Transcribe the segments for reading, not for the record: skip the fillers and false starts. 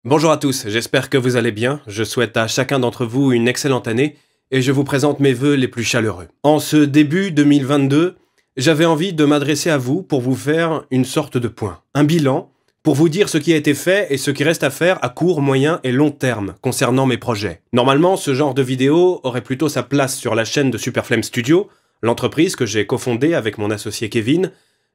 Bonjour à tous, j'espère que vous allez bien, je souhaite à chacun d'entre vous une excellente année et je vous présente mes vœux les plus chaleureux. En ce début 2022, j'avais envie de m'adresser à vous pour vous faire une sorte de point, un bilan, pour vous dire ce qui a été fait et ce qui reste à faire à court, moyen et long terme concernant mes projets. Normalement, ce genre de vidéo aurait plutôt sa place sur la chaîne de Superflame Studio, l'entreprise que j'ai cofondée avec mon associé Kevin,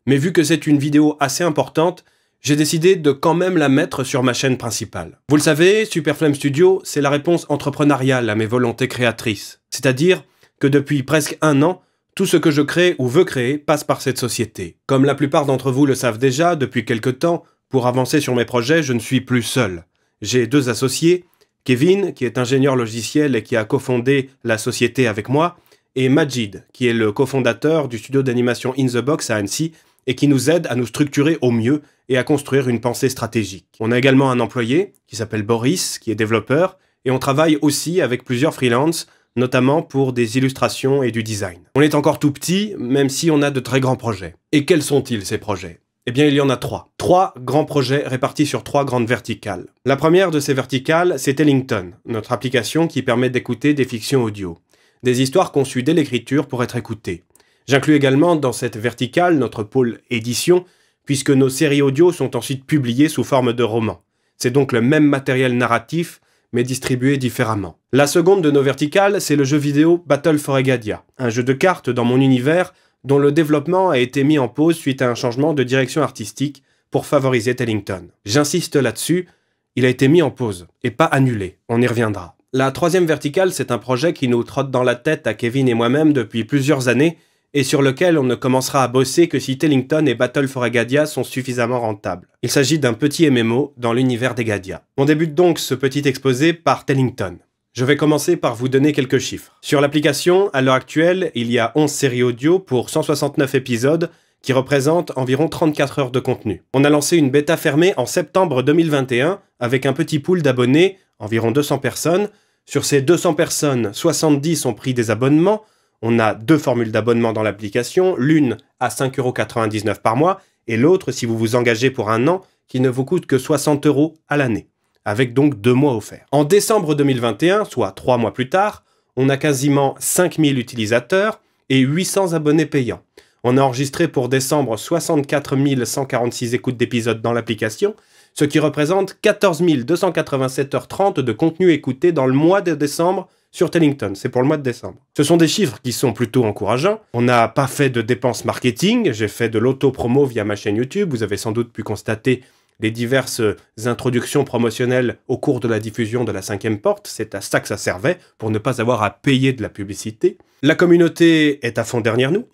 mais vu que c'est une vidéo assez importante, j'ai décidé de quand même la mettre sur ma chaîne principale. Vous le savez, Superflame Studio, c'est la réponse entrepreneuriale à mes volontés créatrices. C'est-à-dire que depuis presque un an, tout ce que je crée ou veux créer passe par cette société. Comme la plupart d'entre vous le savent déjà, depuis quelque temps, pour avancer sur mes projets, je ne suis plus seul. J'ai deux associés, Kevin, qui est ingénieur logiciel et qui a cofondé la société avec moi, et Majid, qui est le cofondateur du studio d'animation In The Box à Annecy, et qui nous aide à nous structurer au mieux et à construire une pensée stratégique. On a également un employé qui s'appelle Boris, qui est développeur, et on travaille aussi avec plusieurs freelances, notamment pour des illustrations et du design. On est encore tout petit, même si on a de très grands projets. Et quels sont-ils ces projets ? Eh bien, il y en a trois. Trois grands projets répartis sur trois grandes verticales. La première de ces verticales, c'est Ellington, notre application qui permet d'écouter des fictions audio. Des histoires conçues dès l'écriture pour être écoutées. J'inclus également dans cette verticale notre pôle édition, puisque nos séries audio sont ensuite publiées sous forme de romans. C'est donc le même matériel narratif, mais distribué différemment. La seconde de nos verticales, c'est le jeu vidéo Battle for Egadia, un jeu de cartes dans mon univers dont le développement a été mis en pause suite à un changement de direction artistique pour favoriser Ellington. J'insiste là-dessus, il a été mis en pause, et pas annulé, on y reviendra. La troisième verticale, c'est un projet qui nous trotte dans la tête à Kevin et moi-même depuis plusieurs années, et sur lequel on ne commencera à bosser que si Ellington et Battle for Egadia sont suffisamment rentables. Il s'agit d'un petit MMO dans l'univers d'Egadia. On débute donc ce petit exposé par Ellington. Je vais commencer par vous donner quelques chiffres. Sur l'application, à l'heure actuelle, il y a 11 séries audio pour 169 épisodes qui représentent environ 34 heures de contenu. On a lancé une bêta fermée en septembre 2021 avec un petit pool d'abonnés, environ 200 personnes. Sur ces 200 personnes, 70 ont pris des abonnements. On a deux formules d'abonnement dans l'application, l'une à 5,99 € par mois et l'autre, si vous vous engagez pour un an, qui ne vous coûte que 60 € à l'année, avec donc 2 mois offerts. En décembre 2021, soit 3 mois plus tard, on a quasiment 5000 utilisateurs et 800 abonnés payants. On a enregistré pour décembre 64 146 écoutes d'épisodes dans l'application, ce qui représente 14 287h30 de contenu écouté dans le mois de décembre sur Ellington, c'est pour le mois de décembre. Ce sont des chiffres qui sont plutôt encourageants. On n'a pas fait de dépenses marketing, j'ai fait de l'auto-promo via ma chaîne YouTube, vous avez sans doute pu constater les diverses introductions promotionnelles au cours de la diffusion de la 5e porte, c'est à ça que ça servait, pour ne pas avoir à payer de la publicité. La communauté est à fond derrière nous.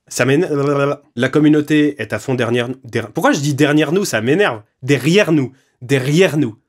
Ça m'énerve. La communauté est à fond derrière nous. Pourquoi je dis derrière nous, ça m'énerve. Derrière nous.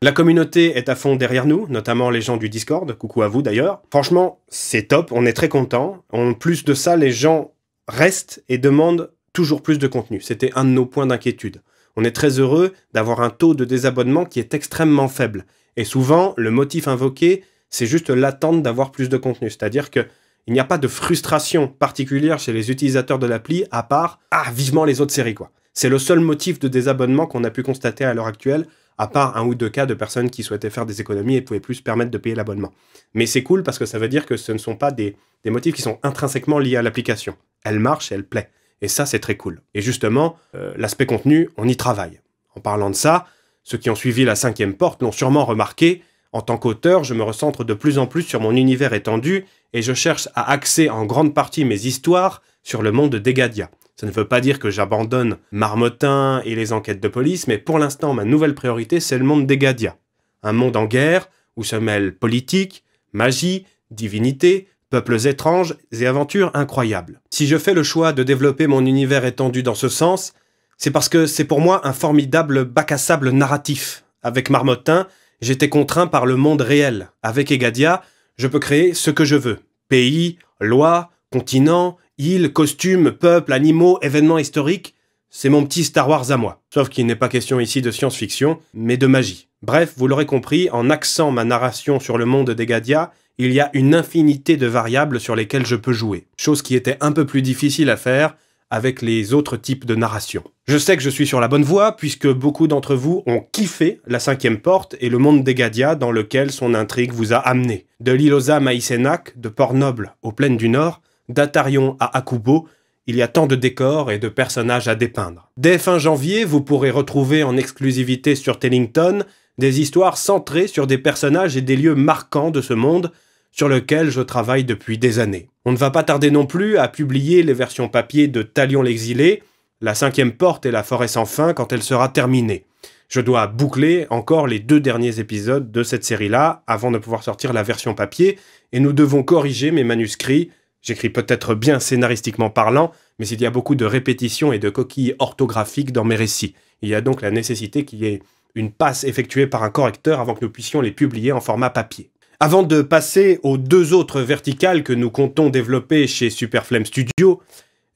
La communauté est à fond derrière nous, notamment les gens du Discord, coucou à vous d'ailleurs. Franchement, c'est top, on est très contents. En plus de ça, les gens restent et demandent toujours plus de contenu. C'était un de nos points d'inquiétude. On est très heureux d'avoir un taux de désabonnement qui est extrêmement faible. Et souvent, le motif invoqué, c'est juste l'attente d'avoir plus de contenu. C'est-à-dire que il n'y a pas de frustration particulière chez les utilisateurs de l'appli, à part « Ah, vivement les autres séries, quoi ». C'est le seul motif de désabonnement qu'on a pu constater à l'heure actuelle, à part un ou deux cas de personnes qui souhaitaient faire des économies et pouvaient plus se permettre de payer l'abonnement. Mais c'est cool parce que ça veut dire que ce ne sont pas des motifs qui sont intrinsèquement liés à l'application. Elle marche et elle plaît. Et ça, c'est très cool. Et justement, l'aspect contenu, on y travaille. En parlant de ça, ceux qui ont suivi la 5e porte l'ont sûrement remarqué. En tant qu'auteur, je me recentre de plus en plus sur mon univers étendu et je cherche à axer en grande partie mes histoires sur le monde d'Egadia. Ça ne veut pas dire que j'abandonne Marmottin et les enquêtes de police, mais pour l'instant, ma nouvelle priorité, c'est le monde d'Egadia. Un monde en guerre, où se mêlent politique, magie, divinité, peuples étranges et aventures incroyables. Si je fais le choix de développer mon univers étendu dans ce sens, c'est parce que c'est pour moi un formidable bac à sable narratif. Avec Marmottin, j'étais contraint par le monde réel. Avec Egadia, je peux créer ce que je veux. Pays, lois, continents, îles, costumes, peuples, animaux, événements historiques, c'est mon petit Star Wars à moi. Sauf qu'il n'est pas question ici de science-fiction, mais de magie. Bref, vous l'aurez compris, en axant ma narration sur le monde d'Egadia, il y a une infinité de variables sur lesquelles je peux jouer. Chose qui était un peu plus difficile à faire avec les autres types de narration. Je sais que je suis sur la bonne voie, puisque beaucoup d'entre vous ont kiffé La Cinquième Porte et le monde d'Egadia dans lequel son intrigue vous a amené. De l'Ilosa Maïsenac, de Port-Noble aux plaines du Nord, d'Atarion à Akubo, il y a tant de décors et de personnages à dépeindre. Dès fin janvier, vous pourrez retrouver en exclusivité sur Tellington des histoires centrées sur des personnages et des lieux marquants de ce monde sur lequel je travaille depuis des années. On ne va pas tarder non plus à publier les versions papier de Talion l'exilé, La Cinquième Porte et La Forêt sans fin quand elle sera terminée. Je dois boucler encore les 2 derniers épisodes de cette série-là avant de pouvoir sortir la version papier, et nous devons corriger mes manuscrits. J'écris peut-être bien scénaristiquement parlant, mais il y a beaucoup de répétitions et de coquilles orthographiques dans mes récits. Il y a donc la nécessité qu'il y ait une passe effectuée par un correcteur avant que nous puissions les publier en format papier. Avant de passer aux 2 autres verticales que nous comptons développer chez Superflame Studio,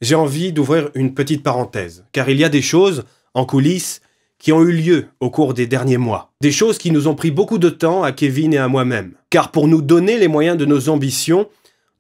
j'ai envie d'ouvrir une petite parenthèse, car il y a des choses, en coulisses, qui ont eu lieu au cours des derniers mois. Des choses qui nous ont pris beaucoup de temps à Kevin et à moi-même. Car pour nous donner les moyens de nos ambitions,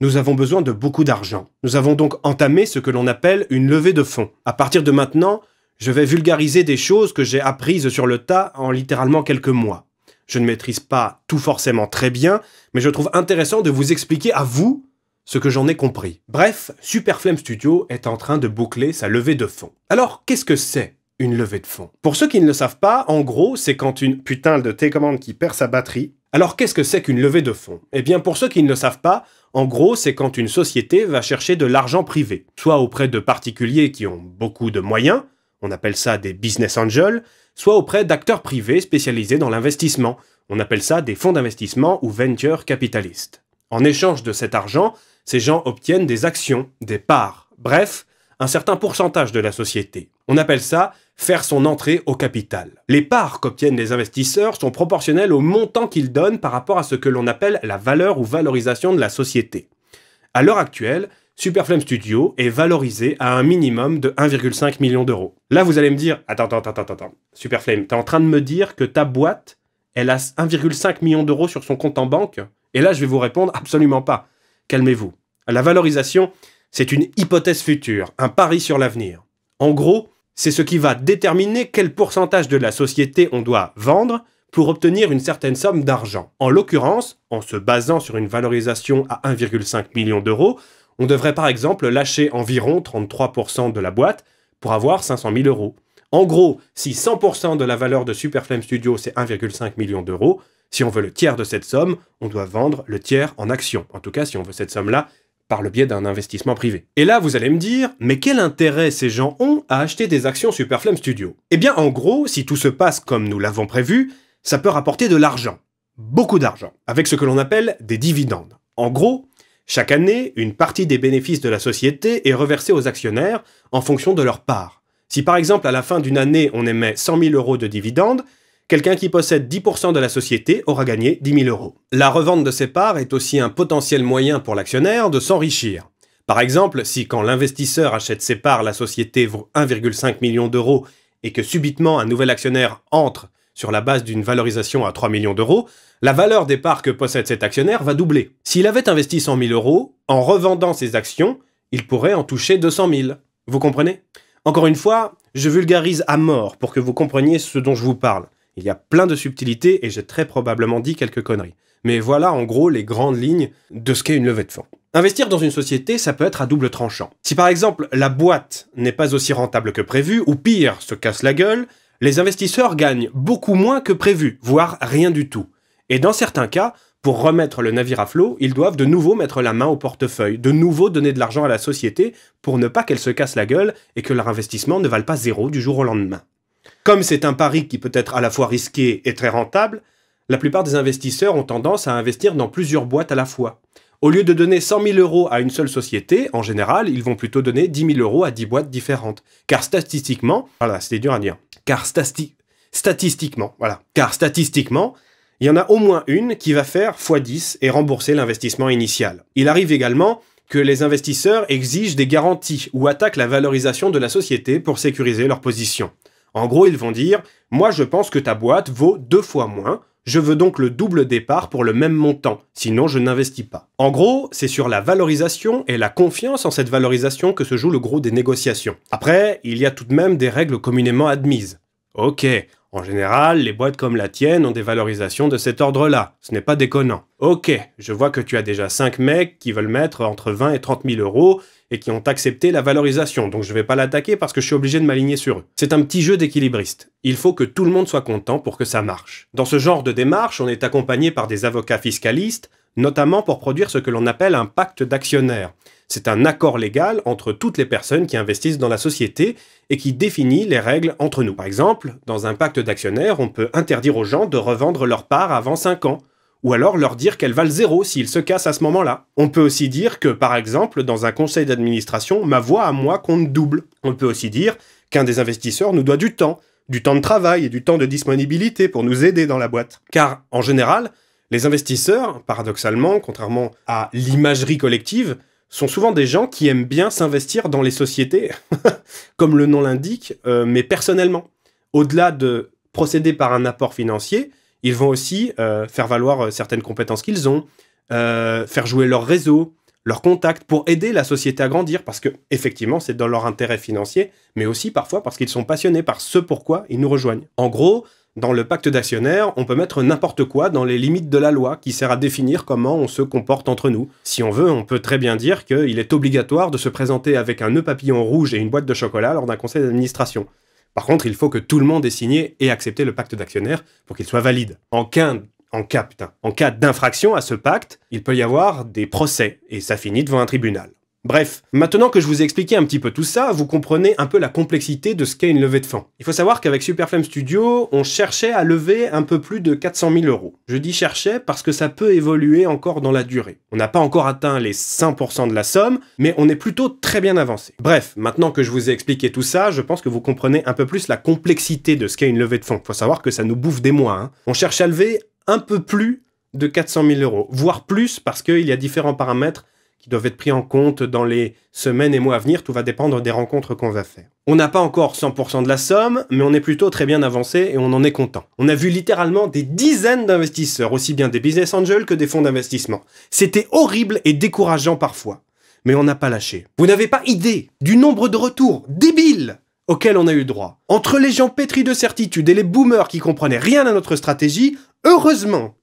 nous avons besoin de beaucoup d'argent. Nous avons donc entamé ce que l'on appelle une levée de fonds. À partir de maintenant, je vais vulgariser des choses que j'ai apprises sur le tas en littéralement quelques mois. Je ne maîtrise pas tout forcément très bien, mais je trouve intéressant de vous expliquer à vous ce que j'en ai compris. Bref, Superflame Studio est en train de boucler sa levée de fonds. Alors, qu'est-ce que c'est une levée de fonds? Pour ceux qui ne le savent pas, en gros, c'est quand une putain de télécommande qui perd sa batterie. Alors, qu'est-ce que c'est qu'une levée de fonds? Eh bien, pour ceux qui ne le savent pas, en gros, c'est quand une société va chercher de l'argent privé, soit auprès de particuliers qui ont beaucoup de moyens, on appelle ça des business angels, soit auprès d'acteurs privés spécialisés dans l'investissement, on appelle ça des fonds d'investissement ou venture capitalistes. En échange de cet argent, ces gens obtiennent des actions, des parts, bref, un certain pourcentage de la société. On appelle ça faire son entrée au capital. Les parts qu'obtiennent les investisseurs sont proportionnelles au montant qu'ils donnent par rapport à ce que l'on appelle la valeur ou valorisation de la société. À l'heure actuelle, Superflame Studio est valorisé à un minimum de 1,5 million d'euros. Là, vous allez me dire, attends, Superflame, t'es en train de me dire que ta boîte, elle a 1,5 million d'euros sur son compte en banque? Et là, je vais vous répondre, absolument pas. Calmez-vous. La valorisation, c'est une hypothèse future, un pari sur l'avenir. En gros, c'est ce qui va déterminer quel pourcentage de la société on doit vendre pour obtenir une certaine somme d'argent. En l'occurrence, en se basant sur une valorisation à 1,5 million d'euros, on devrait par exemple lâcher environ 33% de la boîte pour avoir 500 000 euros. En gros, si 100% de la valeur de Superflame Studio c'est 1,5 million d'euros, si on veut le tiers de cette somme, on doit vendre le tiers en actions. En tout cas, si on veut cette somme-là, par le biais d'un investissement privé. Et là, vous allez me dire, mais quel intérêt ces gens ont à acheter des actions Superflame Studio? Eh bien, en gros, si tout se passe comme nous l'avons prévu, ça peut rapporter de l'argent. Beaucoup d'argent. Avec ce que l'on appelle des dividendes. En gros, chaque année, une partie des bénéfices de la société est reversée aux actionnaires en fonction de leur part. Si par exemple, à la fin d'une année, on émet 100 000 euros de dividendes, quelqu'un qui possède 10% de la société aura gagné 10 000 euros. La revente de ses parts est aussi un potentiel moyen pour l'actionnaire de s'enrichir. Par exemple, si quand l'investisseur achète ses parts, la société vaut 1,5 million d'euros et que subitement un nouvel actionnaire entre sur la base d'une valorisation à 3 millions d'euros, la valeur des parts que possède cet actionnaire va doubler. S'il avait investi 100 000 euros, en revendant ses actions, il pourrait en toucher 200 000. Vous comprenez? Encore une fois, je vulgarise à mort pour que vous compreniez ce dont je vous parle. Il y a plein de subtilités et j'ai très probablement dit quelques conneries. Mais voilà en gros les grandes lignes de ce qu'est une levée de fonds. Investir dans une société, ça peut être à double tranchant. Si par exemple la boîte n'est pas aussi rentable que prévu, ou pire, se casse la gueule, les investisseurs gagnent beaucoup moins que prévu, voire rien du tout. Et dans certains cas, pour remettre le navire à flot, ils doivent de nouveau mettre la main au portefeuille, de nouveau donner de l'argent à la société pour ne pas qu'elle se casse la gueule et que leur investissement ne vale pas zéro du jour au lendemain. Comme c'est un pari qui peut être à la fois risqué et très rentable, la plupart des investisseurs ont tendance à investir dans plusieurs boîtes à la fois. Au lieu de donner 100 000 euros à une seule société, en général, ils vont plutôt donner 10 000 euros à 10 boîtes différentes. Car statistiquement, voilà, c'était dur à dire. Car statistiquement, il y en a au moins une qui va faire x10 et rembourser l'investissement initial. Il arrive également que les investisseurs exigent des garanties ou attaquent la valorisation de la société pour sécuriser leur position. En gros, ils vont dire « Moi, je pense que ta boîte vaut 2 fois moins, Je veux donc le double départ pour le même montant, sinon je n'investis pas. En gros, c'est sur la valorisation et la confiance en cette valorisation que se joue le gros des négociations. Après, il y a tout de même des règles communément admises. Ok, en général, les boîtes comme la tienne ont des valorisations de cet ordre-là. Ce n'est pas déconnant. Ok, je vois que tu as déjà 5 mecs qui veulent mettre entre 20 et 30 000 euros et qui ont accepté la valorisation, donc je vais pas l'attaquer parce que je suis obligé de m'aligner sur eux. C'est un petit jeu d'équilibriste. Il faut que tout le monde soit content pour que ça marche. Dans ce genre de démarche, on est accompagné par des avocats fiscalistes, notamment pour produire ce que l'on appelle un pacte d'actionnaires. C'est un accord légal entre toutes les personnes qui investissent dans la société et qui définit les règles entre nous. Par exemple, dans un pacte d'actionnaires, on peut interdire aux gens de revendre leur part avant 5 ans. Ou alors leur dire qu'elles valent 0 s'ils se cassent à ce moment-là. On peut aussi dire que, par exemple, dans un conseil d'administration, ma voix à moi compte double. On peut aussi dire qu'un des investisseurs nous doit du temps de travail et du temps de disponibilité pour nous aider dans la boîte. Car, en général, les investisseurs, paradoxalement, contrairement à l'imagerie collective, sont souvent des gens qui aiment bien s'investir dans les sociétés, comme le nom l'indique, mais personnellement. Au-delà de procéder par un apport financier, ils vont aussi faire valoir certaines compétences qu'ils ont, faire jouer leur réseau, leurs contacts pour aider la société à grandir, parce que effectivement c'est dans leur intérêt financier, mais aussi parfois parce qu'ils sont passionnés par ce pourquoi ils nous rejoignent. En gros, dans le pacte d'actionnaires, on peut mettre n'importe quoi dans les limites de la loi qui sert à définir comment on se comporte entre nous. Si on veut, on peut très bien dire qu'il est obligatoire de se présenter avec un nœud papillon rouge et une boîte de chocolat lors d'un conseil d'administration. Par contre, il faut que tout le monde ait signé et accepté le pacte d'actionnaires pour qu'il soit valide. En cas d'infraction à ce pacte, il peut y avoir des procès et ça finit devant un tribunal. Bref, maintenant que je vous ai expliqué un petit peu tout ça, vous comprenez un peu la complexité de ce qu'est une levée de fonds. Il faut savoir qu'avec Superflame Studio, on cherchait à lever un peu plus de 400 000 euros. Je dis cherchait parce que ça peut évoluer encore dans la durée. On n'a pas encore atteint les 100% de la somme, mais on est plutôt très bien avancé. Bref, maintenant que je vous ai expliqué tout ça, je pense que vous comprenez un peu plus la complexité de ce qu'est une levée de fonds. Il faut savoir que ça nous bouffe des mois, hein. On cherche à lever un peu plus de 400 000 euros, voire plus parce qu'il y a différents paramètres qui doivent être pris en compte dans les semaines et mois à venir. Tout va dépendre des rencontres qu'on va faire. On n'a pas encore 100% de la somme, mais on est plutôt très bien avancé et on en est content. On a vu littéralement des dizaines d'investisseurs, aussi bien des business angels que des fonds d'investissement. C'était horrible et décourageant parfois, mais on n'a pas lâché. Vous n'avez pas idée du nombre de retours débiles auxquels on a eu droit. Entre les gens pétris de certitude et les boomers qui comprenaient rien à notre stratégie, heureusement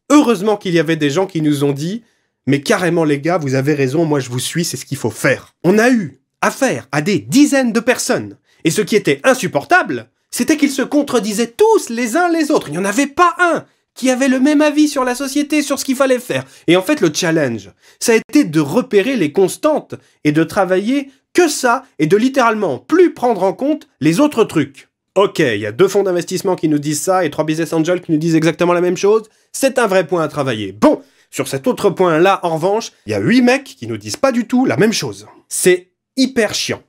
qu'il y avait des gens qui nous ont dit « Mais carrément les gars, vous avez raison, moi je vous suis, c'est ce qu'il faut faire. » On a eu affaire à des dizaines de personnes. Et ce qui était insupportable, c'était qu'ils se contredisaient tous les uns les autres. Il n'y en avait pas un qui avait le même avis sur la société, sur ce qu'il fallait faire. Et en fait, le challenge, ça a été de repérer les constantes et de travailler que ça et de littéralement plus prendre en compte les autres trucs. Ok, il y a 2 fonds d'investissement qui nous disent ça et 3 business angels qui nous disent exactement la même chose. C'est un vrai point à travailler. Bon, sur cet autre point-là, en revanche, il y a 8 mecs qui nous disent pas du tout la même chose. C'est hyper chiant.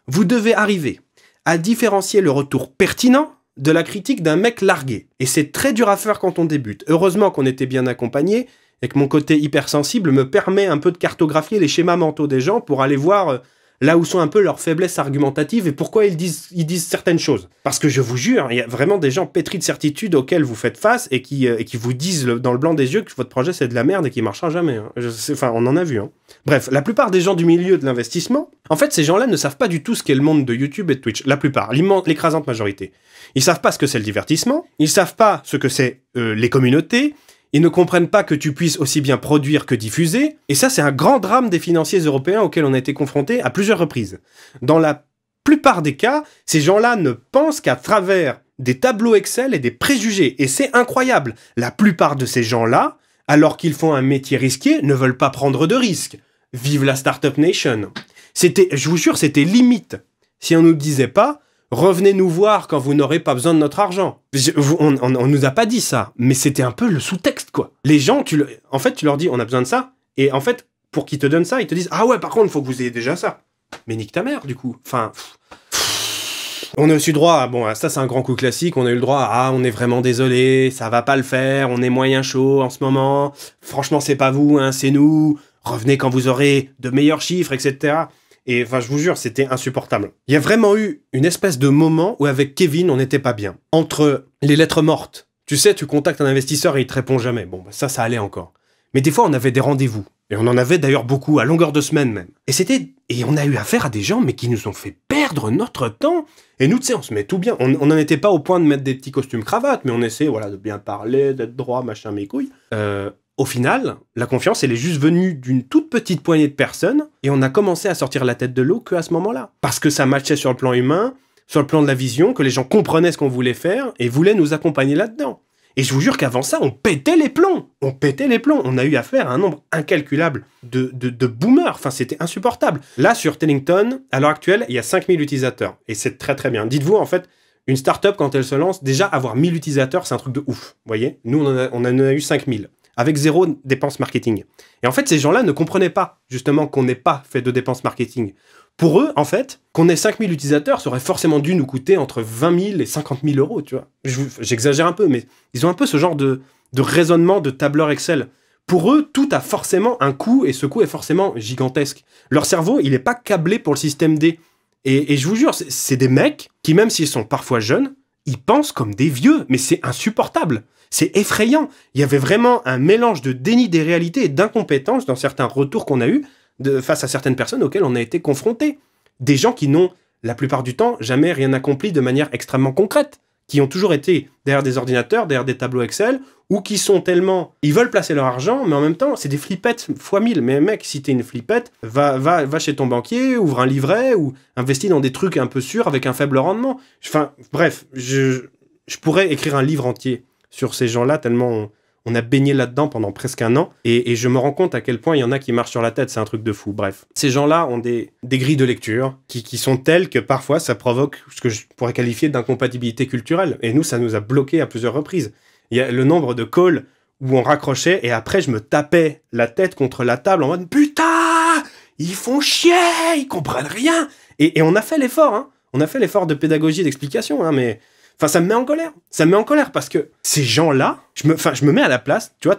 Vous devez arriver à différencier le retour pertinent de la critique d'un mec largué. Et c'est très dur à faire quand on débute. Heureusement qu'on était bien accompagné et que mon côté hypersensible me permet un peu de cartographier les schémas mentaux des gens pour aller voir là où sont un peu leurs faiblesses argumentatives et pourquoi ils disent certaines choses. Parce que je vous jure, il y a vraiment des gens pétris de certitude auxquels vous faites face et qui vous disent dans le blanc des yeux que votre projet c'est de la merde et qu'il marchera jamais. Hein. Enfin, on en a vu. Hein. Bref, la plupart des gens du milieu de l'investissement, en fait, ces gens-là ne savent pas du tout ce qu'est le monde de YouTube et de Twitch. La plupart, l'écrasante majorité. Ils savent pas ce que c'est le divertissement, ils savent pas ce que c'est les communautés, ils ne comprennent pas que tu puisses aussi bien produire que diffuser, et ça c'est un grand drame des financiers européens auxquels on a été confrontés à plusieurs reprises. Dans la plupart des cas, ces gens-là ne pensent qu'à travers des tableaux Excel et des préjugés, et c'est incroyable. La plupart de ces gens-là, alors qu'ils font un métier risqué, ne veulent pas prendre de risques. Vive la Startup Nation. Je vous jure, c'était limite. Si on nous disait pas, revenez nous voir quand vous n'aurez pas besoin de notre argent. On nous a pas dit ça, mais c'était un peu le sous-texte, quoi. Les gens, en fait, tu leur dis, on a besoin de ça, et en fait, pour qu'ils te donnent ça, ils te disent, ah ouais, par contre, il faut que vous ayez déjà ça. Mais nique ta mère, du coup. Enfin, on a aussi droit à, bon, ça c'est un grand coup classique, on a eu le droit à, ah, on est vraiment désolé, ça va pas le faire, on est moyen chaud en ce moment, franchement, c'est pas vous, hein, c'est nous, revenez quand vous aurez de meilleurs chiffres, etc. Et enfin, je vous jure, c'était insupportable. Il y a vraiment eu une espèce de moment où avec Kevin, on n'était pas bien. Entre les lettres mortes Tu sais, tu contactes un investisseur et il te répond jamais. Bon, bah ça allait encore. Mais des fois, on avait des rendez-vous. Et on en avait d'ailleurs beaucoup, à longueur de semaine même. Et on a eu affaire à des gens, mais qui nous ont fait perdre notre temps. Et nous, tu sais, on se met tout bien. On n'en était pas au point de mettre des petits costumes cravates, mais on essaie, voilà, de bien parler, d'être droit, machin, mes couilles. Au final, la confiance, elle est juste venue d'une toute petite poignée de personnes, et on a commencé à sortir la tête de l'eau qu'à ce moment-là. Parce que ça matchait sur le plan humain, sur le plan de la vision, que les gens comprenaient ce qu'on voulait faire, et voulaient nous accompagner là-dedans. Et je vous jure qu'avant ça, on pétait les plombs. On pétait les plombs. On a eu affaire à un nombre incalculable de boomers. Enfin, c'était insupportable. Là, sur Tellington, à l'heure actuelle, il y a 5000 utilisateurs. Et c'est très très bien. Dites-vous, en fait, une startup, quand elle se lance, déjà avoir 1000 utilisateurs, c'est un truc de ouf. Vous voyez? Nous, on en a eu 5000. Avec 0 dépenses marketing. Et en fait, ces gens-là ne comprenaient pas, justement, qu'on n'ait pas fait de dépenses marketing. Pour eux, en fait, qu'on ait 5000 utilisateurs, ça aurait forcément dû nous coûter entre 20 000 et 50 000 euros, tu vois. J'exagère un peu, mais ils ont un peu ce genre de raisonnement de tableur Excel. Pour eux, tout a forcément un coût, et ce coût est forcément gigantesque. Leur cerveau, il n'est pas câblé pour le système D. Et je vous jure, c'est des mecs qui, même s'ils sont parfois jeunes, ils pensent comme des vieux, mais c'est insupportable. C'est effrayant. Il y avait vraiment un mélange de déni des réalités et d'incompétence dans certains retours qu'on a eus face à certaines personnes auxquelles on a été confrontés. Des gens qui n'ont, la plupart du temps, jamais rien accompli de manière extrêmement concrète, qui ont toujours été derrière des ordinateurs, derrière des tableaux Excel, ou qui sont tellement... Ils veulent placer leur argent, mais en même temps, c'est des flippettes fois 1000. Mais mec, si t'es une flippette, va chez ton banquier, ouvre un livret, ou investis dans des trucs un peu sûrs avec un faible rendement. Enfin, bref, je pourrais écrire un livre entier sur ces gens-là, tellement on a baigné là-dedans pendant presque un an, et je me rends compte à quel point il y en a qui marchent sur la tête, c'est un truc de fou. Bref, ces gens-là ont des grilles de lecture qui sont telles que parfois ça provoque ce que je pourrais qualifier d'incompatibilité culturelle, et nous, ça nous a bloqué à plusieurs reprises. Il y a le nombre de calls où on raccrochait, et après je me tapais la tête contre la table en mode « Putain, ils font chier, ils comprennent rien !» Et on a fait l'effort, hein. On a fait l'effort de pédagogie et d'explication, hein, mais... Enfin, ça me met en colère. Ça me met en colère parce que ces gens-là, je me mets à la place. Tu vois,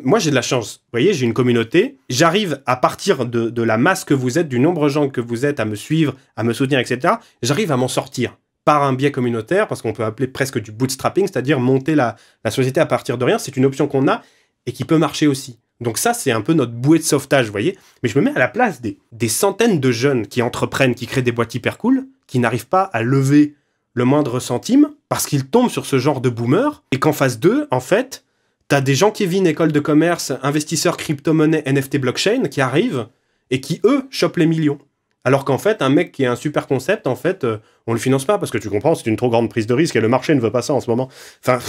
moi, j'ai de la chance. Vous voyez, j'ai une communauté. J'arrive à partir de la masse que vous êtes, du nombre de gens que vous êtes à me suivre, à me soutenir, etc. J'arrive à m'en sortir par un biais communautaire, parce qu'on peut appeler presque du bootstrapping, c'est-à-dire monter la société à partir de rien. C'est une option qu'on a et qui peut marcher aussi. Donc ça, c'est un peu notre bouée de sauvetage, vous voyez. Mais je me mets à la place des centaines de jeunes qui entreprennent, qui créent des boîtes hyper cool, qui n'arrivent pas à lever le moindre centime, parce qu'ils tombent sur ce genre de boomer, et qu'en face d'eux, en fait, t'as des gens qui viennent école de commerce, investisseurs crypto-monnaie, NFT blockchain, qui arrivent, et qui, eux, chopent les millions. Alors qu'en fait, un mec qui a un super concept, en fait, on le finance pas, parce que tu comprends, c'est une trop grande prise de risque, et le marché ne veut pas ça en ce moment. Enfin...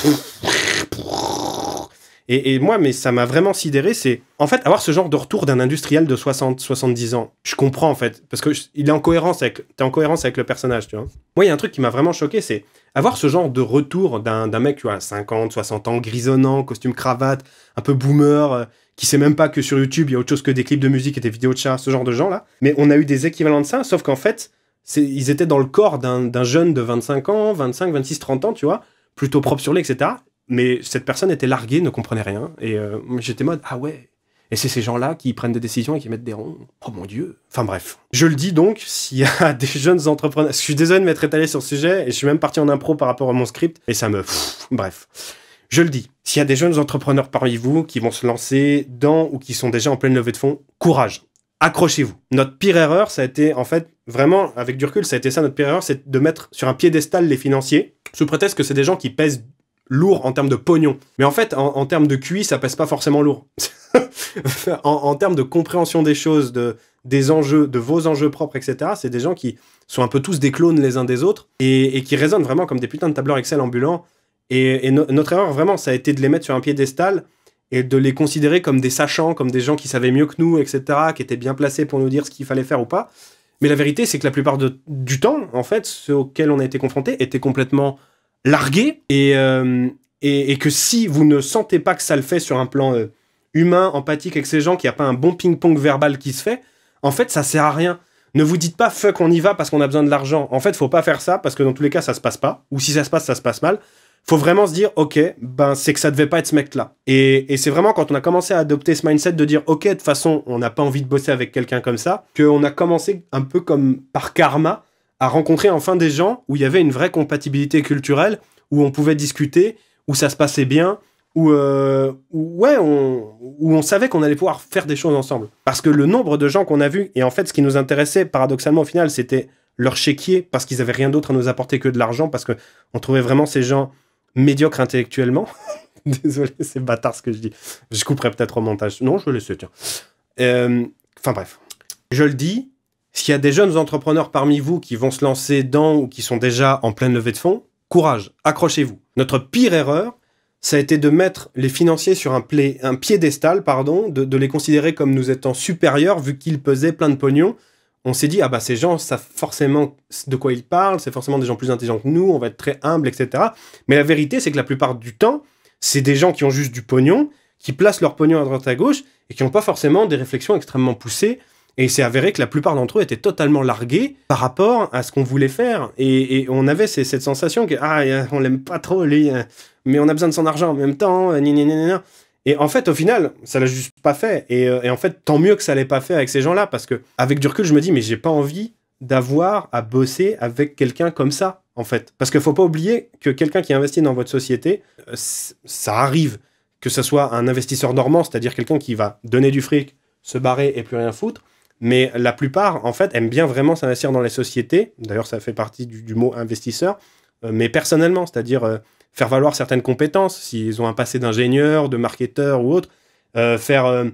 Et moi, mais ça m'a vraiment sidéré, c'est... En fait, avoir ce genre de retour d'un industriel de 60-70 ans, je comprends, en fait, parce que t'es en cohérence avec le personnage, tu vois. Moi, il y a un truc qui m'a vraiment choqué, c'est avoir ce genre de retour d'un mec, tu vois, 50, 60 ans, grisonnant, costume cravate, un peu boomer, qui sait même pas que sur YouTube, il y a autre chose que des clips de musique et des vidéos de chats, ce genre de gens-là. Mais on a eu des équivalents de ça, sauf qu'en fait, ils étaient dans le corps d'un jeune de 25 ans, 25, 26, 30 ans, tu vois, plutôt propre sur lui, etc., mais cette personne était larguée, ne comprenait rien. Et j'étais mode, ah ouais. Et c'est ces gens-là qui prennent des décisions et qui mettent des ronds. Oh mon Dieu. Enfin bref. Je le dis donc, s'il y a des jeunes entrepreneurs... Je suis désolé de m'être étalé sur ce sujet, et je suis même parti en impro par rapport à mon script, et ça me... bref. Je le dis. S'il y a des jeunes entrepreneurs parmi vous qui vont se lancer dans ou qui sont déjà en pleine levée de fonds, courage. Accrochez-vous. Notre pire erreur, ça a été, en fait, vraiment, avec du recul, ça a été ça, notre pire erreur, c'est de mettre sur un piédestal les financiers, sous prétexte que c'est des gens qui pèsent lourd en termes de pognon. Mais en fait, en termes de QI, ça pèse pas forcément lourd. en termes de compréhension des choses, des enjeux, de vos enjeux propres, etc., c'est des gens qui sont un peu tous des clones les uns des autres et qui résonnent vraiment comme des putains de tableurs Excel ambulants. Et notre erreur, vraiment, ça a été de les mettre sur un piédestal et de les considérer comme des sachants, comme des gens qui savaient mieux que nous, etc., qui étaient bien placés pour nous dire ce qu'il fallait faire ou pas. Mais la vérité, c'est que la plupart du temps, en fait, ceux auxquels on a été confrontés étaient complètement largué et que si vous ne sentez pas que ça le fait sur un plan humain, empathique avec ces gens, qu'il n'y a pas un bon ping-pong verbal qui se fait, en fait, ça sert à rien. Ne vous dites pas « fuck, on y va parce qu'on a besoin de l'argent ». En fait, faut pas faire ça parce que dans tous les cas, ça se passe pas. Ou si ça se passe mal. Faut vraiment se dire « ok, ben c'est que ça devait pas être ce mec-là ». Et c'est vraiment quand on a commencé à adopter ce mindset de dire « ok, de toute façon, on n'a pas envie de bosser avec quelqu'un comme ça », qu'on a commencé un peu comme par karma à rencontrer enfin des gens où il y avait une vraie compatibilité culturelle, où on pouvait discuter, où ça se passait bien, où on savait qu'on allait pouvoir faire des choses ensemble. Parce que le nombre de gens qu'on a vus, et en fait, ce qui nous intéressait, paradoxalement, au final, c'était leur chéquier, parce qu'ils avaient rien d'autre à nous apporter que de l'argent, parce qu'on trouvait vraiment ces gens médiocres intellectuellement. Désolé, c'est bâtard ce que je dis. Je couperai peut-être au montage. Non, je vais laisser, tiens. Enfin bref. Je le dis, s'il y a des jeunes entrepreneurs parmi vous qui vont se lancer dans ou qui sont déjà en pleine levée de fonds, courage, accrochez-vous. Notre pire erreur, ça a été de mettre les financiers sur un piédestal, de les considérer comme nous étant supérieurs vu qu'ils pesaient plein de pognon. On s'est dit, ah bah ces gens savent forcément de quoi ils parlent, c'est forcément des gens plus intelligents que nous, on va être très humbles, etc. Mais la vérité, c'est que la plupart du temps, c'est des gens qui ont juste du pognon, qui placent leur pognon à droite à gauche et qui n'ont pas forcément des réflexions extrêmement poussées. Et il s'est avéré que la plupart d'entre eux étaient totalement largués par rapport à ce qu'on voulait faire. Et on avait cette sensation que, on l'aime pas trop, lui, mais on a besoin de son argent en même temps, Et en fait, au final, ça l'a juste pas fait. Et en fait, tant mieux que ça l'ait pas fait avec ces gens-là, parce que avec du recul, je me dis, mais j'ai pas envie d'avoir à bosser avec quelqu'un comme ça, en fait. Parce qu'il faut pas oublier que quelqu'un qui investit dans votre société, ça arrive que ce soit un investisseur normand, c'est-à-dire quelqu'un qui va donner du fric, se barrer et plus rien foutre, mais la plupart, en fait, aiment bien vraiment s'investir dans les sociétés. D'ailleurs, ça fait partie du mot investisseur, mais personnellement, c'est-à-dire faire valoir certaines compétences, s'ils ont un passé d'ingénieur, de marketeur ou autre, faire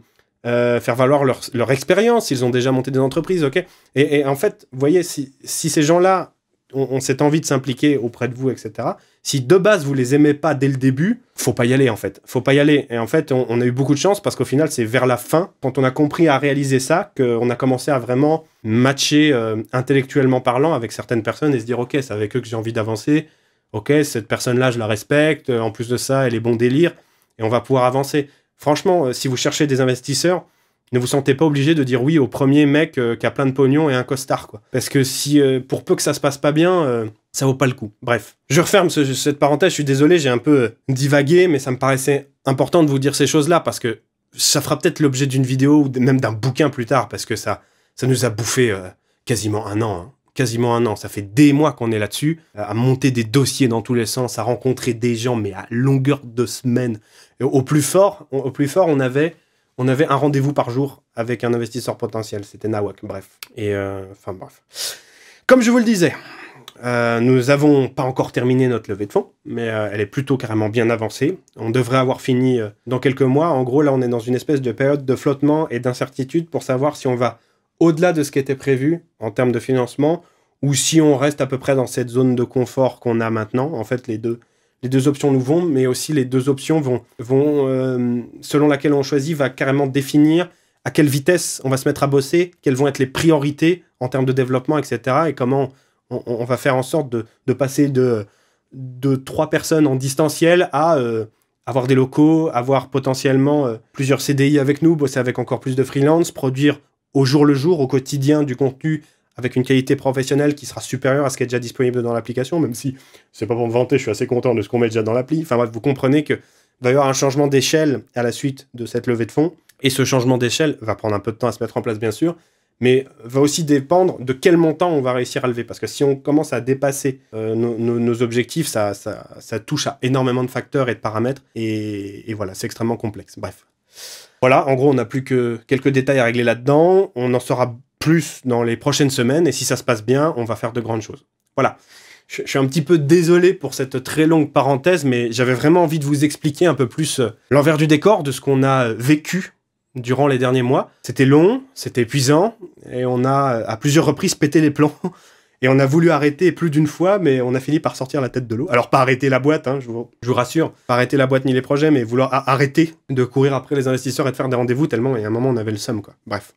valoir leur expérience, s'ils ont déjà monté des entreprises, ok. Et en fait, vous voyez, si ces gens-là ont cette envie de s'impliquer auprès de vous, etc., si de base vous les aimez pas dès le début, faut pas y aller en fait. Faut pas y aller. Et en fait, on a eu beaucoup de chance parce qu'au final, c'est vers la fin, quand on a compris à réaliser ça, qu'on a commencé à vraiment matcher intellectuellement parlant avec certaines personnes et se dire, ok, c'est avec eux que j'ai envie d'avancer. Ok, cette personne-là, je la respecte. En plus de ça, elle est bon délire et on va pouvoir avancer. Franchement, si vous cherchez des investisseurs, ne vous sentez pas obligé de dire oui au premier mec qui a plein de pognon et un costard, quoi. Parce que si, pour peu que ça se passe pas bien, ça vaut pas le coup. Bref. Je referme cette parenthèse, je suis désolé, j'ai un peu divagué, mais ça me paraissait important de vous dire ces choses-là, parce que ça fera peut-être l'objet d'une vidéo ou même d'un bouquin plus tard, parce que ça nous a bouffé quasiment un an, hein. Quasiment un an. Ça fait des mois qu'on est là-dessus, à monter des dossiers dans tous les sens, à rencontrer des gens, mais à longueur de semaine. Et au plus fort, on avait un rendez-vous par jour avec un investisseur potentiel. C'était Nawak, bref. Enfin, bref. Comme je vous le disais, nous n'avons pas encore terminé notre levée de fonds, mais elle est plutôt carrément bien avancée. On devrait avoir fini dans quelques mois. En gros, là, on est dans une espèce de période de flottement et d'incertitude pour savoir si on va au-delà de ce qui était prévu en termes de financement ou si on reste à peu près dans cette zone de confort qu'on a maintenant. En fait, les deux options nous vont, mais aussi les deux options vont selon laquelle on choisit, va carrément définir à quelle vitesse on va se mettre à bosser, quelles vont être les priorités en termes de développement, etc. Et comment on va faire en sorte de passer de 3 personnes en distanciel à avoir des locaux, avoir potentiellement plusieurs CDI avec nous, bosser avec encore plus de freelance, produire au jour le jour, au quotidien, du contenu avec une qualité professionnelle qui sera supérieure à ce qui est déjà disponible dans l'application, même si c'est pas pour me vanter, je suis assez content de ce qu'on met déjà dans l'appli. Enfin bref, vous comprenez qu'il va y avoir un changement d'échelle à la suite de cette levée de fonds, et ce changement d'échelle va prendre un peu de temps à se mettre en place, bien sûr, mais va aussi dépendre de quel montant on va réussir à lever, parce que si on commence à dépasser nos objectifs, ça touche à énormément de facteurs et de paramètres, et voilà, c'est extrêmement complexe. Bref. Voilà, en gros, on n'a plus que quelques détails à régler là-dedans. On en saura plus dans les prochaines semaines. Et si ça se passe bien, on va faire de grandes choses. Voilà. Je suis un petit peu désolé pour cette très longue parenthèse, mais j'avais vraiment envie de vous expliquer un peu plus l'envers du décor de ce qu'on a vécu durant les derniers mois. C'était long, c'était épuisant, et on a à plusieurs reprises pété les plombs. Et on a voulu arrêter plus d'une fois, mais on a fini par sortir la tête de l'eau. Alors, pas arrêter la boîte, hein, je vous rassure, pas arrêter la boîte ni les projets, mais vouloir arrêter de courir après les investisseurs et de faire des rendez-vous tellement, il y a un moment, on avait le seum, quoi. Bref.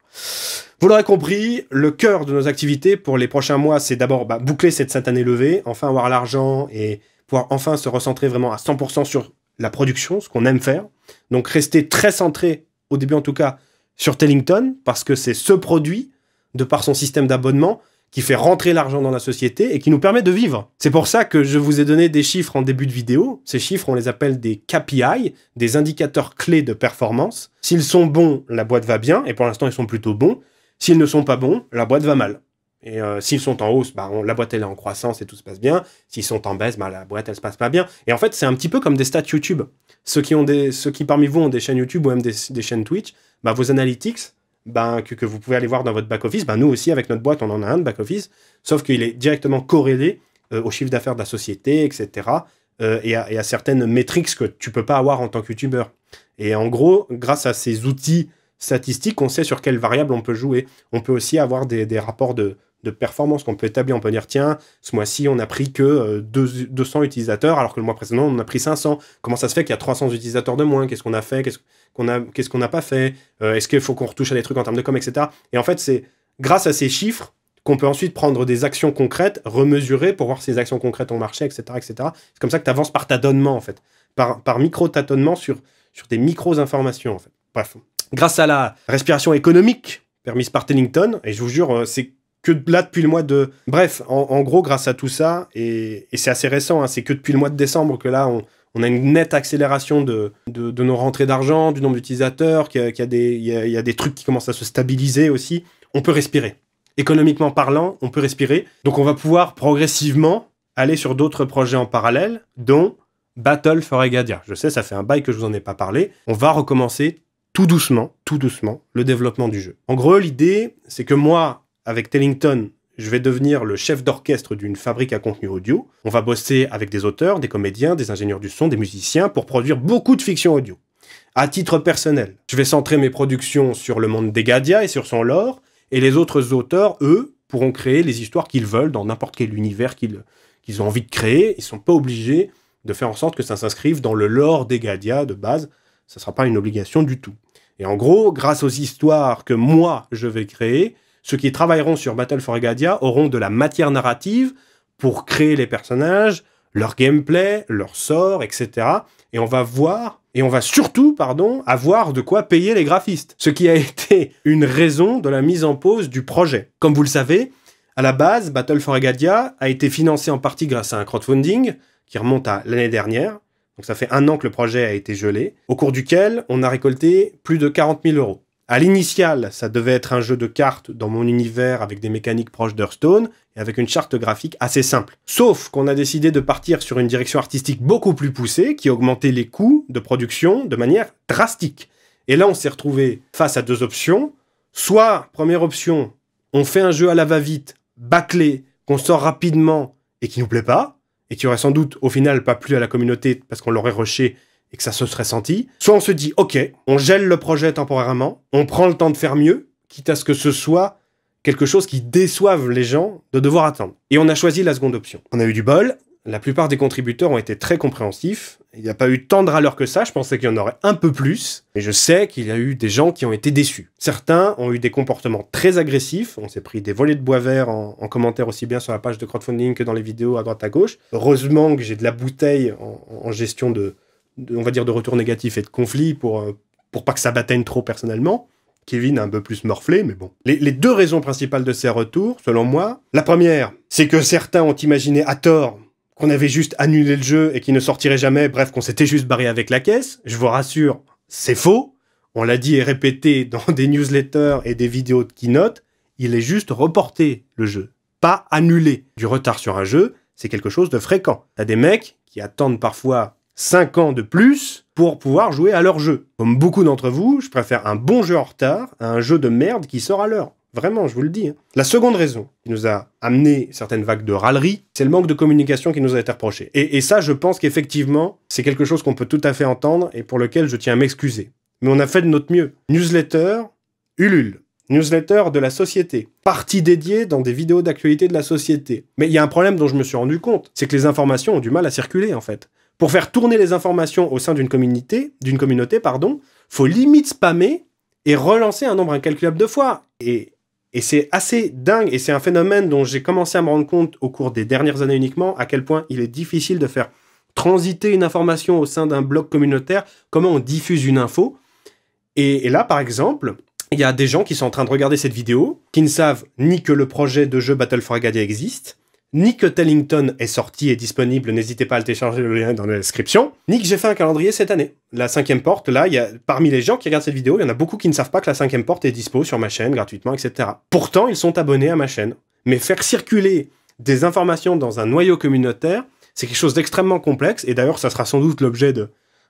Vous l'aurez compris, le cœur de nos activités pour les prochains mois, c'est d'abord boucler cette année levée, enfin avoir l'argent et pouvoir enfin se recentrer vraiment à 100% sur la production, ce qu'on aime faire. Donc, rester très centré, au début en tout cas, sur Tellington, parce que c'est ce produit, de par son système d'abonnement, qui fait rentrer l'argent dans la société et qui nous permet de vivre. C'est pour ça que je vous ai donné des chiffres en début de vidéo. Ces chiffres, on les appelle des KPI, des indicateurs clés de performance. S'ils sont bons, la boîte va bien, et pour l'instant, ils sont plutôt bons. S'ils ne sont pas bons, la boîte va mal. Et s'ils sont en hausse, bah, la boîte elle est en croissance et tout se passe bien. S'ils sont en baisse, bah, la boîte elle se passe pas bien. Et en fait, c'est un petit peu comme des stats YouTube. Ceux qui parmi vous ont des chaînes YouTube ou même des chaînes Twitch, bah, vos analytics, bah, que vous pouvez aller voir dans votre back-office, bah, nous aussi avec notre boîte, on en a un de back-office, sauf qu'il est directement corrélé au chiffre d'affaires de la société, etc. Et à certaines métriques que tu peux pas avoir en tant que YouTuber. Et en gros, grâce à ces outils statistiques, on sait sur quelles variables on peut jouer. On peut aussi avoir des rapports de performance qu'on peut établir. On peut dire, tiens, ce mois-ci, on n'a pris que 200 utilisateurs, alors que le mois précédent, on a pris 500. Comment ça se fait qu'il y a 300 utilisateurs de moins? Qu'est-ce qu'on a fait? Qu'est-ce qu'on n'a pas fait? Est-ce qu'il faut qu'on retouche à des trucs en termes de com, etc. Et en fait, c'est grâce à ces chiffres qu'on peut ensuite prendre des actions concrètes, remesurer pour voir si ces actions concrètes ont marché, etc. etc. C'est comme ça que tu avances par tâtonnement, en fait. Par micro-tâtonnement sur des micro-informations, en fait. Bref. Grâce à la respiration économique permise par Tellington, et je vous jure, c'est que là depuis le mois de... Bref, en gros, grâce à tout ça, et c'est assez récent, hein, c'est que depuis le mois de décembre que là, on a une nette accélération de nos rentrées d'argent, du nombre d'utilisateurs, qu'il y a des trucs qui commencent à se stabiliser aussi. On peut respirer. Économiquement parlant, on peut respirer. Donc on va pouvoir progressivement aller sur d'autres projets en parallèle, dont Battle for Agadia. Je sais, ça fait un bail que je vous en ai pas parlé. On va recommencer tout doucement, le développement du jeu. En gros, l'idée, c'est que moi, avec Tellington, je vais devenir le chef d'orchestre d'une fabrique à contenu audio. On va bosser avec des auteurs, des comédiens, des ingénieurs du son, des musiciens, pour produire beaucoup de fiction audio. À titre personnel, je vais centrer mes productions sur le monde d'Egadia et sur son lore, et les autres auteurs, eux, pourront créer les histoires qu'ils veulent dans n'importe quel univers qu'ils ont envie de créer. Ils ne sont pas obligés de faire en sorte que ça s'inscrive dans le lore d'Egadia de base. Ça ne sera pas une obligation du tout. Et en gros, grâce aux histoires que moi, je vais créer, ceux qui travailleront sur Battle for Agadia auront de la matière narrative pour créer les personnages, leur gameplay, leur sort, etc. Et on va surtout, avoir de quoi payer les graphistes. Ce qui a été une raison de la mise en pause du projet. Comme vous le savez, à la base, Battle for Agadia a été financé en partie grâce à un crowdfunding qui remonte à l'année dernière. Donc ça fait 1 an que le projet a été gelé, au cours duquel on a récolté plus de 40 000 €. À l'initial, ça devait être un jeu de cartes dans mon univers avec des mécaniques proches d'Hearthstone et avec une charte graphique assez simple. Sauf qu'on a décidé de partir sur une direction artistique beaucoup plus poussée qui augmentait les coûts de production de manière drastique. Et là, on s'est retrouvé face à 2 options. Soit, première option, on fait un jeu à la va-vite, bâclé, qu'on sort rapidement et qui nous plaît pas, et qui aurait sans doute au final pas plu à la communauté parce qu'on l'aurait rushé et que ça se serait senti. Soit on se dit, ok, on gèle le projet temporairement, on prend le temps de faire mieux, quitte à ce que ce soit quelque chose qui déçoive les gens de devoir attendre. Et on a choisi la seconde option. On a eu du bol, la plupart des contributeurs ont été très compréhensifs, il n'y a pas eu tant de râleurs que ça, je pensais qu'il y en aurait un peu plus, mais je sais qu'il y a eu des gens qui ont été déçus. Certains ont eu des comportements très agressifs, on s'est pris des volets de bois vert en commentaire aussi bien sur la page de crowdfunding que dans les vidéos à droite à gauche. Heureusement que j'ai de la bouteille en gestion on va dire de retour négatif et de conflit pour pas que ça bataille trop personnellement. Kevin a un peu plus morflé, mais bon. Les 2 raisons principales de ces retours, selon moi, la première, c'est que certains ont imaginé à tort qu'on avait juste annulé le jeu et qu'il ne sortirait jamais, bref, qu'on s'était juste barré avec la caisse. Je vous rassure, c'est faux. On l'a dit et répété dans des newsletters et des vidéos de keynote, il est juste reporté, le jeu, pas annulé. Du retard sur un jeu, c'est quelque chose de fréquent. T'as des mecs qui attendent parfois 5 ans de plus pour pouvoir jouer à leur jeu. Comme beaucoup d'entre vous, je préfère un bon jeu en retard à un jeu de merde qui sort à l'heure. Vraiment, je vous le dis. La seconde raison qui nous a amené certaines vagues de râlerie, c'est le manque de communication qui nous a été reproché. Et ça, je pense qu'effectivement, c'est quelque chose qu'on peut tout à fait entendre et pour lequel je tiens à m'excuser. Mais on a fait de notre mieux. Newsletter, Ulule. Newsletter de la société. Partie dédiée dans des vidéos d'actualité de la société. Mais il y a un problème dont je me suis rendu compte, c'est que les informations ont du mal à circuler, en fait. Pour faire tourner les informations au sein d'une communauté, faut limite spammer et relancer un nombre incalculable de fois. Et c'est assez dingue, et c'est un phénomène dont j'ai commencé à me rendre compte au cours des dernières années uniquement, à quel point il est difficile de faire transiter une information au sein d'un blog communautaire, comment on diffuse une info. Et là, par exemple, il y a des gens qui sont en train de regarder cette vidéo, qui ne savent ni que le projet de jeu Battle for Agadia existe, ni que Tellington est sorti et disponible, n'hésitez pas à le télécharger, le lien dans la description, ni que j'ai fait un calendrier cette année. La 5e porte, là, parmi les gens qui regardent cette vidéo, il y en a beaucoup qui ne savent pas que la 5e porte est dispo sur ma chaîne gratuitement, etc. Pourtant, ils sont abonnés à ma chaîne. Mais faire circuler des informations dans un noyau communautaire, c'est quelque chose d'extrêmement complexe, et d'ailleurs ça sera sans doute l'objet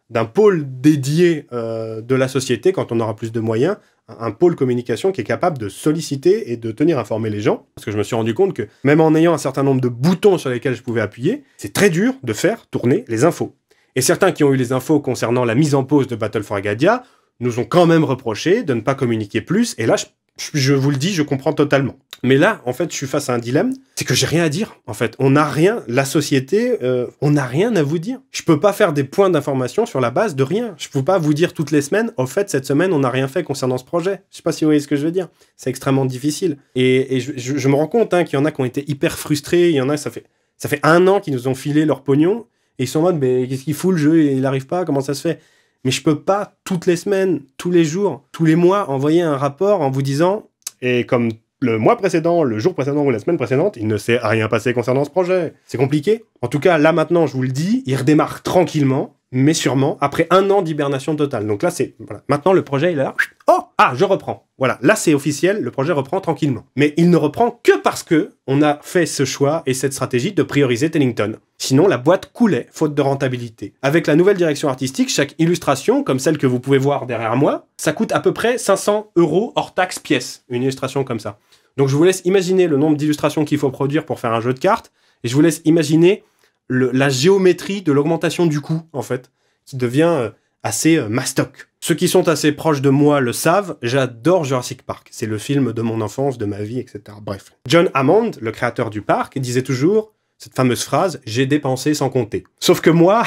d'un pôle dédié de la société quand on aura plus de moyens, un pôle communication qui est capable de solliciter et de tenir informer les gens. Parce que je me suis rendu compte que même en ayant un certain nombre de boutons sur lesquels je pouvais appuyer, c'est très dur de faire tourner les infos. Et certains qui ont eu les infos concernant la mise en pause de Battle for Agadia nous ont quand même reproché de ne pas communiquer plus, et là je vous le dis, je comprends totalement. Mais là, en fait, je suis face à un dilemme, c'est que j'ai rien à dire. En fait, on n'a rien, la société, on n'a rien à vous dire. Je peux pas faire des points d'information sur la base de rien. Je peux pas vous dire toutes les semaines, au fait, cette semaine, on n'a rien fait concernant ce projet. Je sais pas si vous voyez ce que je veux dire. C'est extrêmement difficile. Et je me rends compte qu'il y en a qui ont été hyper frustrés, il y en a, ça fait 1 an qu'ils nous ont filé leur pognon, et ils sont en mode, mais qu'est-ce qu'il fout le jeu, il n'arrive pas, comment ça se fait? Mais je peux pas, toutes les semaines, tous les jours, tous les mois, envoyer un rapport en vous disant, et comme le mois précédent, le jour précédent ou la semaine précédente, il ne s'est rien passé concernant ce projet. C'est compliqué. En tout cas, là maintenant, je vous le dis, il redémarre tranquillement, mais sûrement, après 1 an d'hibernation totale. Donc là, voilà. Maintenant, le projet, il est là. Oh! Ah, je reprends. Voilà. Là, c'est officiel, le projet reprend tranquillement. Mais il ne reprend que parce que on a fait ce choix et cette stratégie de prioriser Tellington. Sinon, la boîte coulait, faute de rentabilité. Avec la nouvelle direction artistique, chaque illustration, comme celle que vous pouvez voir derrière moi, ça coûte à peu près 500 € hors taxe pièce, une illustration comme ça. Donc je vous laisse imaginer le nombre d'illustrations qu'il faut produire pour faire un jeu de cartes, et je vous laisse imaginer la géométrie de l'augmentation du coût, en fait, qui devient assez mastoc. Ceux qui sont assez proches de moi le savent, j'adore Jurassic Park. C'est le film de mon enfance, de ma vie, etc. Bref. John Hammond, le créateur du parc, disait toujours cette fameuse phrase « J'ai dépensé sans compter ». Sauf que moi,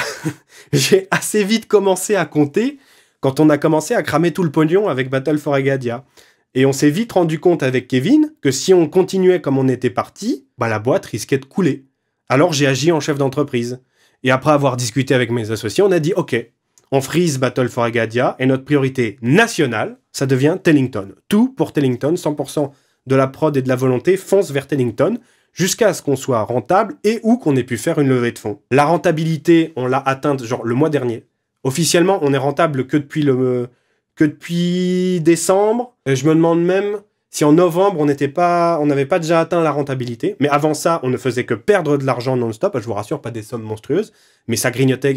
j'ai assez vite commencé à compter quand on a commencé à cramer tout le pognon avec Battle for Agadia. Et on s'est vite rendu compte avec Kevin que si on continuait comme on était parti, la boîte risquait de couler. Alors j'ai agi en chef d'entreprise. Et après avoir discuté avec mes associés, on a dit « Ok, on freeze Battle for Agadia et notre priorité nationale, ça devient Tellington. Tout pour Tellington, 100% de la prod et de la volonté fonce vers Tellington jusqu'à ce qu'on soit rentable et ou qu'on ait pu faire une levée de fonds. La rentabilité, on l'a atteinte genre le mois dernier. Officiellement, on est rentable que depuis décembre. Je me demande même si en novembre, on n'avait pas déjà atteint la rentabilité. Mais avant ça, on ne faisait que perdre de l'argent non-stop. Je vous rassure, pas des sommes monstrueuses. Mais ça grignotait.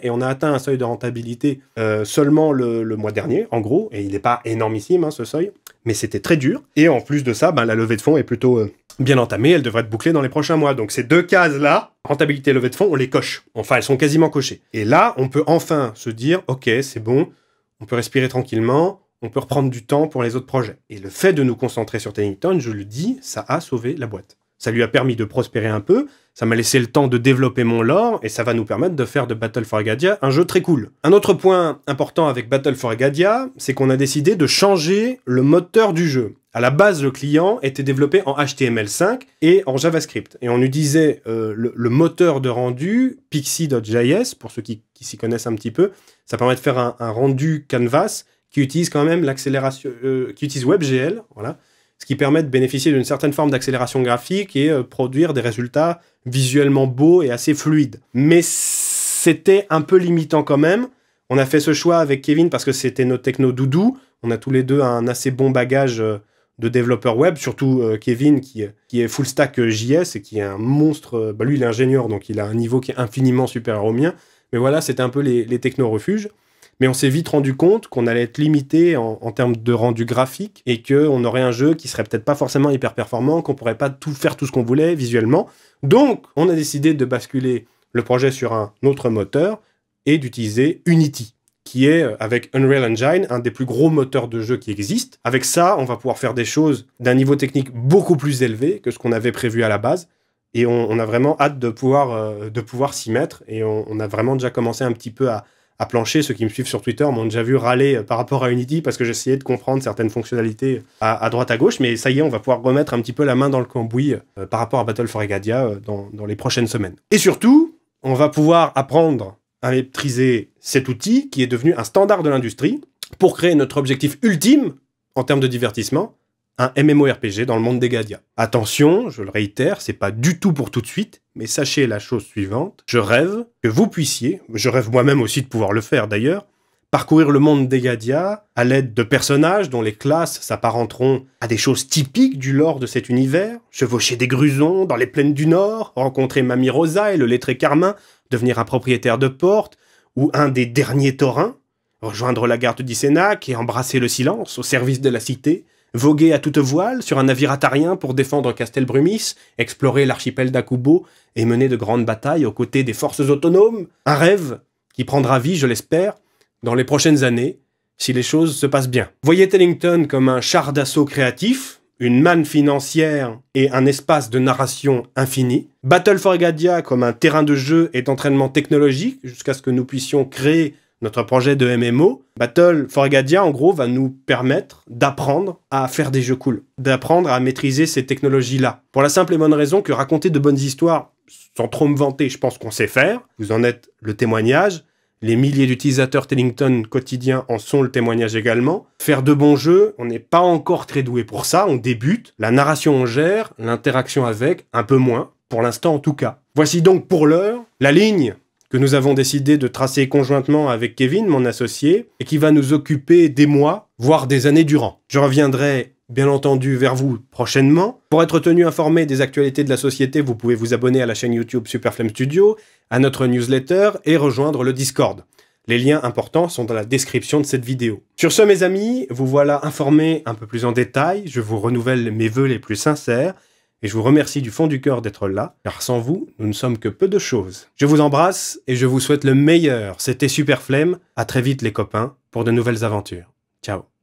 Et on a atteint un seuil de rentabilité seulement le mois dernier, en gros. Et il n'est pas énormissime, ce seuil. Mais c'était très dur. Et en plus de ça, la levée de fonds est plutôt bien entamée. Elle devrait être bouclée dans les prochains mois. Donc ces 2 cases-là, rentabilité et levée de fonds, on les coche. Enfin, elles sont quasiment cochées. Et là, on peut enfin se dire, ok, c'est bon. On peut respirer tranquillement, on peut reprendre du temps pour les autres projets. Et le fait de nous concentrer sur Tellington, je le dis, ça a sauvé la boîte. Ça lui a permis de prospérer un peu, ça m'a laissé le temps de développer mon lore, et ça va nous permettre de faire de Battle for Agadia un jeu très cool. Un autre point important avec Battle for Agadia, c'est qu'on a décidé de changer le moteur du jeu. À la base, le client était développé en HTML5 et en JavaScript. Et on utilisait le moteur de rendu Pixie.js, pour ceux qui s'y connaissent un petit peu. Ça permet de faire un rendu canvas qui utilise quand même l'accélération, qui utilise WebGL, voilà, ce qui permet de bénéficier d'une certaine forme d'accélération graphique et produire des résultats visuellement beaux et assez fluides. Mais c'était un peu limitant quand même. On a fait ce choix avec Kevin parce que c'était notre techno doudou. On a tous les deux un assez bon bagage de développeur web, surtout Kevin qui est full stack JS et qui est un monstre. Lui, il est ingénieur, donc il a un niveau qui est infiniment supérieur au mien. Mais voilà, c'était un peu les techno-refuges. Mais on s'est vite rendu compte qu'on allait être limité en termes de rendu graphique et qu'on aurait un jeu qui serait peut-être pas forcément hyper performant, qu'on pourrait pas faire tout ce qu'on voulait visuellement. Donc, on a décidé de basculer le projet sur un autre moteur et d'utiliser Unity, qui est, avec Unreal Engine, un des plus gros moteurs de jeu qui existent. Avec ça, on va pouvoir faire des choses d'un niveau technique beaucoup plus élevé que ce qu'on avait prévu à la base. Et on a vraiment hâte de pouvoir s'y mettre. Et on a vraiment déjà commencé un petit peu à plancher. Ceux qui me suivent sur Twitter m'ont déjà vu râler par rapport à Unity parce que j'essayais de comprendre certaines fonctionnalités à droite à gauche. Mais ça y est, on va pouvoir remettre un petit peu la main dans le cambouis par rapport à Battle for Agadia dans les prochaines semaines. Et surtout, on va pouvoir apprendre à maîtriser cet outil qui est devenu un standard de l'industrie pour créer notre objectif ultime en termes de divertissement, un MMORPG dans le monde des Gadia. Attention, je le réitère, c'est pas du tout pour tout de suite, mais sachez la chose suivante, je rêve que vous puissiez, je rêve moi-même aussi de pouvoir le faire d'ailleurs, parcourir le monde d'Egadia à l'aide de personnages dont les classes s'apparenteront à des choses typiques du lore de cet univers, chevaucher des grusons dans les plaines du Nord, rencontrer Mamie Rosa et le lettré Carmin, devenir un propriétaire de porte, ou un des derniers taurins, rejoindre la garde d'Isénac et embrasser le silence au service de la cité, voguer à toute voile sur un navire atarien pour défendre Castelbrumis, explorer l'archipel d'Akubo et mener de grandes batailles aux côtés des forces autonomes. Un rêve qui prendra vie, je l'espère, dans les prochaines années, si les choses se passent bien. Voyez Tellington comme un char d'assaut créatif, une manne financière et un espace de narration infini. Battle for Egadia comme un terrain de jeu et d'entraînement technologique jusqu'à ce que nous puissions créer notre projet de MMO. Battle for Egadia, en gros, va nous permettre d'apprendre à faire des jeux cool, d'apprendre à maîtriser ces technologies-là. Pour la simple et bonne raison que raconter de bonnes histoires, sans trop me vanter, je pense qu'on sait faire. Vous en êtes le témoignage. Les milliers d'utilisateurs Tellington quotidiens en sont le témoignage également. Faire de bons jeux, on n'est pas encore très doué pour ça, on débute. La narration on gère, l'interaction avec, un peu moins, pour l'instant en tout cas. Voici donc pour l'heure la ligne que nous avons décidé de tracer conjointement avec Kevin, mon associé, et qui va nous occuper des mois, voire des années durant. Je reviendrai bien entendu vers vous prochainement. Pour être tenu informé des actualités de la société, vous pouvez vous abonner à la chaîne YouTube Superflame Studio, à notre newsletter et rejoindre le Discord. Les liens importants sont dans la description de cette vidéo. Sur ce, mes amis, vous voilà informés un peu plus en détail. Je vous renouvelle mes vœux les plus sincères et je vous remercie du fond du cœur d'être là, car sans vous, nous ne sommes que peu de choses. Je vous embrasse et je vous souhaite le meilleur. C'était Superflame. À très vite les copains pour de nouvelles aventures. Ciao.